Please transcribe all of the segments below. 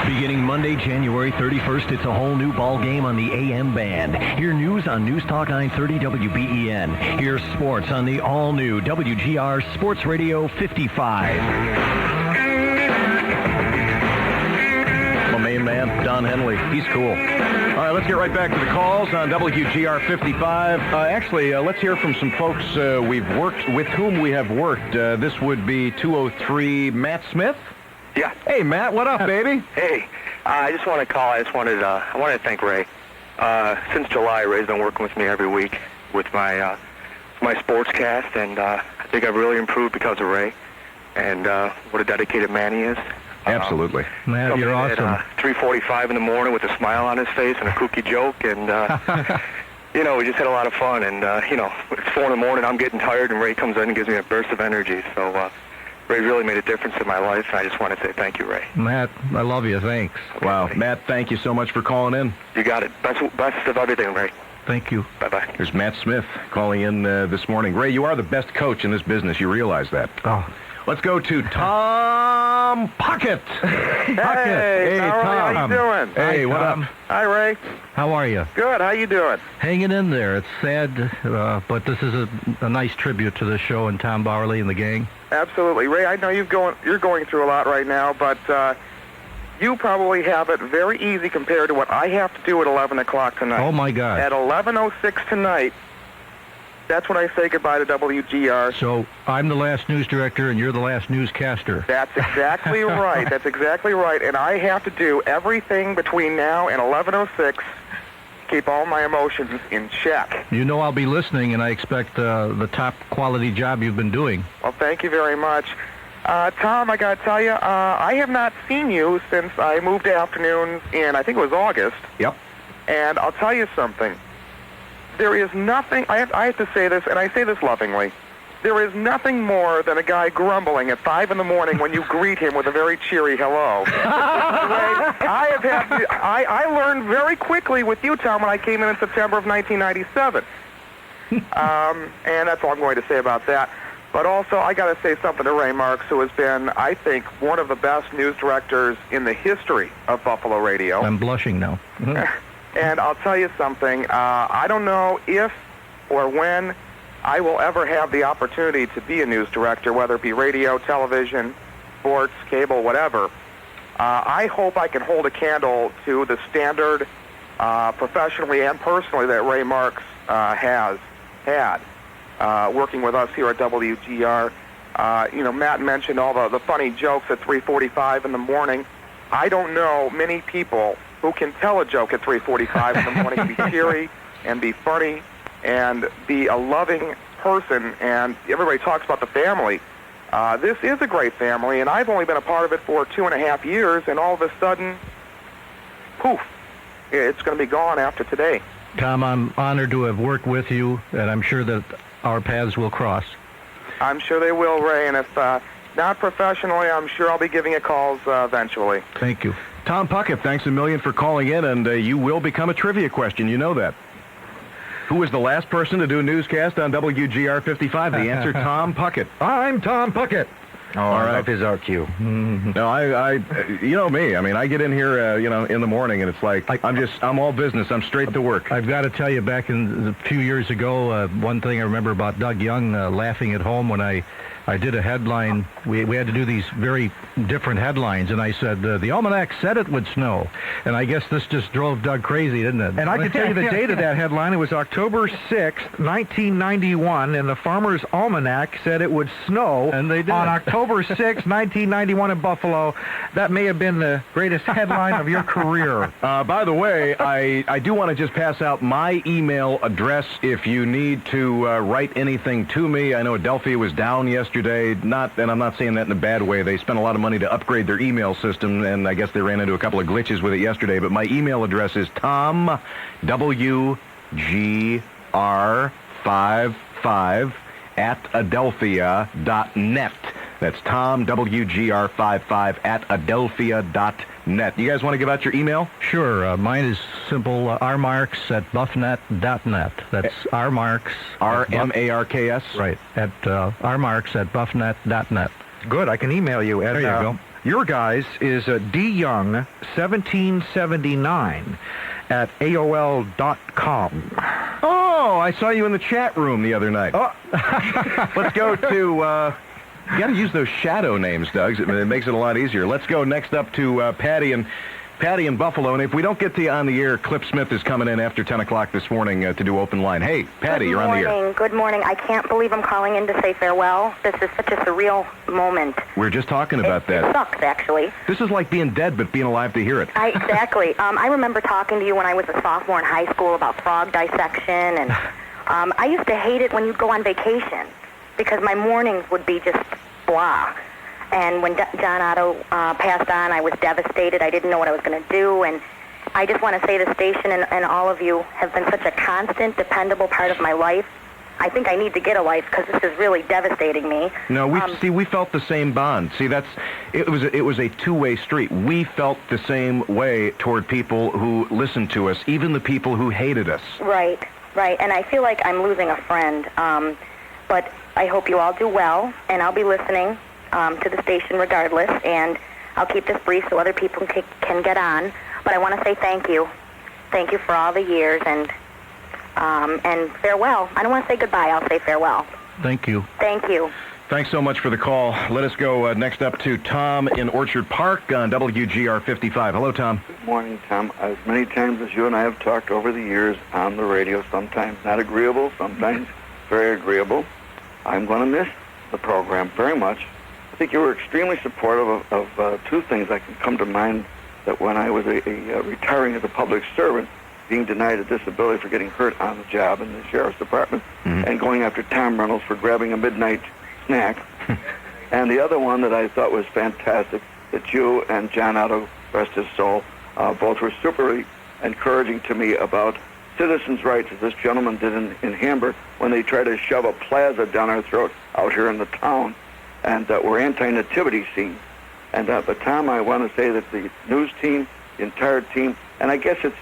Beginning Monday, January 31st, it's a whole new ball game on the AM band. Hear news on News Talk 930 WBEN. Hear sports on the all-new WGR Sports Radio 55. My main man, Don Henley. He's cool. All right, let's get right back to the calls on WGR 55. Let's hear from some folks with whom we have worked. This would be 203 Matt Smith. Yeah. Hey, Matt, what up, baby? Hey, I just want to call. I wanted to thank Ray. Since July, Ray's been working with me every week with my sportscast, and I think I've really improved because of Ray. And what a dedicated man he is. Absolutely. Matt, you're awesome. At 3:45 in the morning with a smile on his face and a kooky joke, and we just had a lot of fun. And it's 4 in the morning. I'm getting tired, and Ray comes in and gives me a burst of energy. So. Ray really made a difference in my life, and I just want to say thank you, Ray. Matt, I love you. Thanks. Okay, Wow. buddy. Matt, thank you so much for calling in. You got it. Best of everything, Ray. Thank you. Bye-bye. There's Matt Smith calling in this morning. Ray, you are the best coach in this business. You realize that. Oh. Let's go to Tom Puckett. Hey, Tom. how you doing? Hey, Hi, what Tom. up? Hi, Ray. How are you? Good. How you doing? Hanging in there. It's sad, but this is a nice tribute to the show and Tom Bauerle and the gang. Absolutely, Ray. I know you're going through a lot right now, but you probably have it very easy compared to what I have to do at 11 o'clock tonight. Oh, my God. At 11:06 tonight, that's when I say goodbye to WGR. So I'm the last news director, and you're the last newscaster. That's exactly right. That's exactly right. And I have to do everything between now and 11:06. Keep all my emotions in check. You know I'll be listening, and I expect the top quality job you've been doing. Well, thank you very much. Tom, I got to tell you, I have not seen you since I moved to afternoons in, I think it was August. Yep. And I'll tell you something. There is nothing, I have to say this, and I say this lovingly, there is nothing more than a guy grumbling at 5 in the morning when you greet him with a very cheery hello. I learned very quickly with you, Tom, when I came in September of 1997. And that's all I'm going to say about that. But also, I got to say something to Ray Marks, who has been, I think, one of the best news directors in the history of Buffalo radio. I'm blushing now. And I'll tell you something. I don't know if or when I will ever have the opportunity to be a news director, whether it be radio, television, sports, cable, whatever. I hope I can hold a candle to the standard, professionally and personally, that Ray Marks has had working with us here at WGR. Matt mentioned all the funny jokes at 3:45 in the morning. I don't know many people who can tell a joke at 3:45 in the morning and be cheery and be funny and be a loving person. And everybody talks about the family. This is a great family, and I've only been a part of it for 2.5 years, and all of a sudden, poof, it's going to be gone after today. Tom, I'm honored to have worked with you, and I'm sure that our paths will cross. I'm sure they will, Ray, and if not professionally, I'm sure I'll be giving you calls eventually. Thank you. Tom Puckett, thanks a million for calling in, and you will become a trivia question. You know that. Who was the last person to do a newscast on WGR 55? The answer, Tom Puckett. I'm Tom Puckett. Oh, all right. Love his RQ. Mm-hmm. No, I you know me. I mean, I get in here, in the morning, and it's like, I'm all business. I'm straight to work. I've got to tell you, back in a few years ago, one thing I remember about Doug Young laughing at home when I did a headline. We had to do these very different headlines, and I said, the almanac said it would snow. And I guess this just drove Doug crazy, didn't it? And I can tell you the date of that headline. It was October 6th, 1991, and the Farmer's Almanac said it would snow. And they did. On October 6th, 1991 in Buffalo. That may have been the greatest headline of your career. By the way, I do want to just pass out my email address if you need to write anything to me. I know Adelphia was down yesterday. And I'm not saying that in a bad way. They spent a lot of money to upgrade their email system, and I guess they ran into a couple of glitches with it yesterday. But my email address is tomwgr55@adelphia.net. That's tomwgr55@adelphia.net. You guys want to give out your email? Sure. Mine is simple, rmarks@buffnet.net. That's rmarks. R-M-A-R-K-S? Right. At rmarks@buffnet.net. Good. I can email you at there you go. Your guys is dyoung1779 at AOL.com. Oh, I saw you in the chat room the other night. Oh. Let's go to... you got to use those shadow names, Doug. It makes it a lot easier. Let's go next up to Patty in Buffalo. And if we don't get to you on the air, Clip Smith is coming in after 10 o'clock this morning to do open line. Hey, Patty, you're on the air. Good morning. I can't believe I'm calling in to say farewell. This is such a surreal moment. We're just talking about that. It sucks, actually. This is like being dead, but being alive to hear it. Exactly. I remember talking to you when I was a sophomore in high school about frog dissection, and I used to hate it when you'd go on vacation because my mornings would be just blah. And when John Otto passed on, I was devastated. I didn't know what I was going to do. And I just want to say the station and all of you have been such a constant, dependable part of my life. I think I need to get a life because this is really devastating me. No, we felt the same bond. See, it was a two-way street. We felt the same way toward people who listened to us, even the people who hated us. Right. And I feel like I'm losing a friend. But I hope you all do well, and I'll be listening to the station regardless, and I'll keep this brief so other people can get on. But I want to say thank you. Thank you for all the years, and farewell. I don't want to say goodbye. I'll say farewell. Thank you. Thank you. Thanks so much for the call. Let us go next up to Tom in Orchard Park on WGR 55. Hello, Tom. Good morning, Tom. As many times as you and I have talked over the years on the radio, sometimes not agreeable, sometimes very agreeable, I'm going to miss the program very much. I think you were extremely supportive of two things that can come to mind. That when I was retiring as a public servant, being denied a disability for getting hurt on the job in the sheriff's department, and going after Tom Reynolds for grabbing a midnight snack. And the other one that I thought was fantastic, that you and John Otto, rest his soul, both were super encouraging to me about citizens' rights, as this gentleman did in Hamburg, when they tried to shove a plaza down our throat out here in the town. And we're anti-nativity scene. And but Tom, I want to say that the news team, the entire team, and I guess it's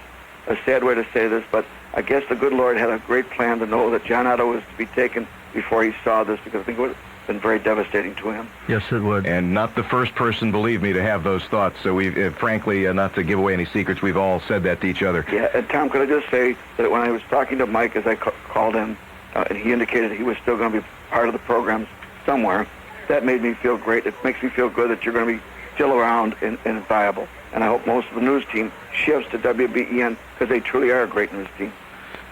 a sad way to say this, but I guess the good Lord had a great plan to know that John Otto was to be taken before he saw this, because I think it would have been very devastating to him. Yes, it would. And not the first person, believe me, to have those thoughts. So we've, frankly, not to give away any secrets, we've all said that to each other. Yeah, and Tom, could I just say that when I was talking to Mike as I called him, and he indicated he was still going to be part of the programs somewhere, that made me feel great. It makes me feel good that you're going to be still around and viable. And I hope most of the news team shifts to WBEN, because they truly are a great news team.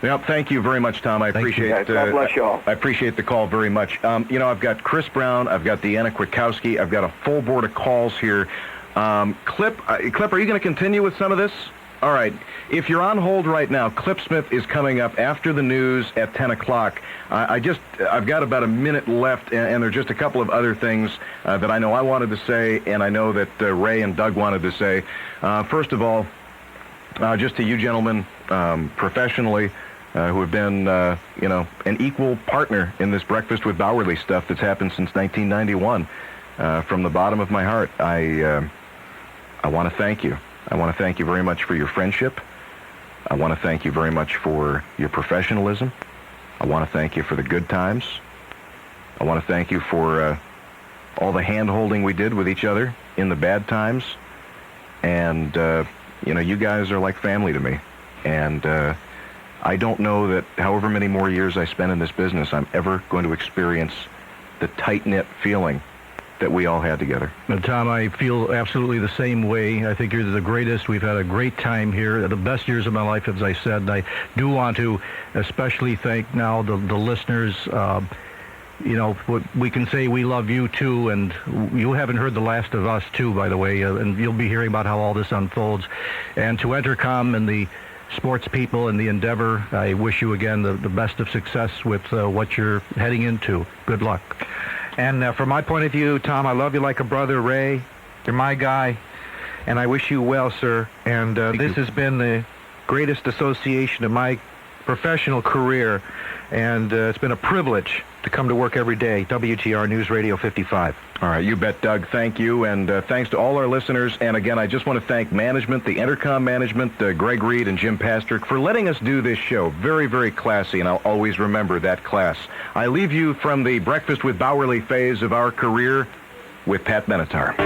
Yep, thank you very much, Tom. I appreciate it. God bless you all. I appreciate the call very much. I've got Chris Brown, I've got Deanna Kwiatkowski, I've got a full board of calls here. Clip, are you going to continue with some of this? All right. If you're on hold right now, Clip Smith is coming up after the news at 10 o'clock. I've got about a minute left, and there are just a couple of other things that I know I wanted to say, and I know that Ray and Doug wanted to say. First of all, just to you gentlemen, professionally, who have been, an equal partner in this Breakfast with Bauerle stuff that's happened since 1991. From the bottom of my heart, I want to thank you. I want to thank you very much for your friendship. I want to thank you very much for your professionalism. I want to thank you for the good times. I want to thank you for all the hand-holding we did with each other in the bad times. And, you guys are like family to me. And I don't know that however many more years I spend in this business, I'm ever going to experience the tight-knit feeling that we all had together. Tom, I feel absolutely the same way. I think you're the greatest. We've had a great time here, the best years of my life, as I said. I do want to especially thank now the listeners. We can say we love you too, and you haven't heard the last of us too, by the way, and you'll be hearing about how all this unfolds. And to Entercom and the sports people and the endeavor, I wish you again the best of success with what you're heading into. Good luck. And from my point of view, Tom, I love you like a brother. Ray, you're my guy, and I wish you well, sir. And this has been the greatest association of my professional career, and it's been a privilege to come to work every day. WGR News Radio 55. All right, you bet, Doug. Thank you, and thanks to all our listeners. And again, I just want to thank management, the Entercom management, Greg Reed and Jim Pastrick, for letting us do this show. Very, very classy, and I'll always remember that class. I leave you from the Breakfast with Bauerle phase of our career with Pat Benatar.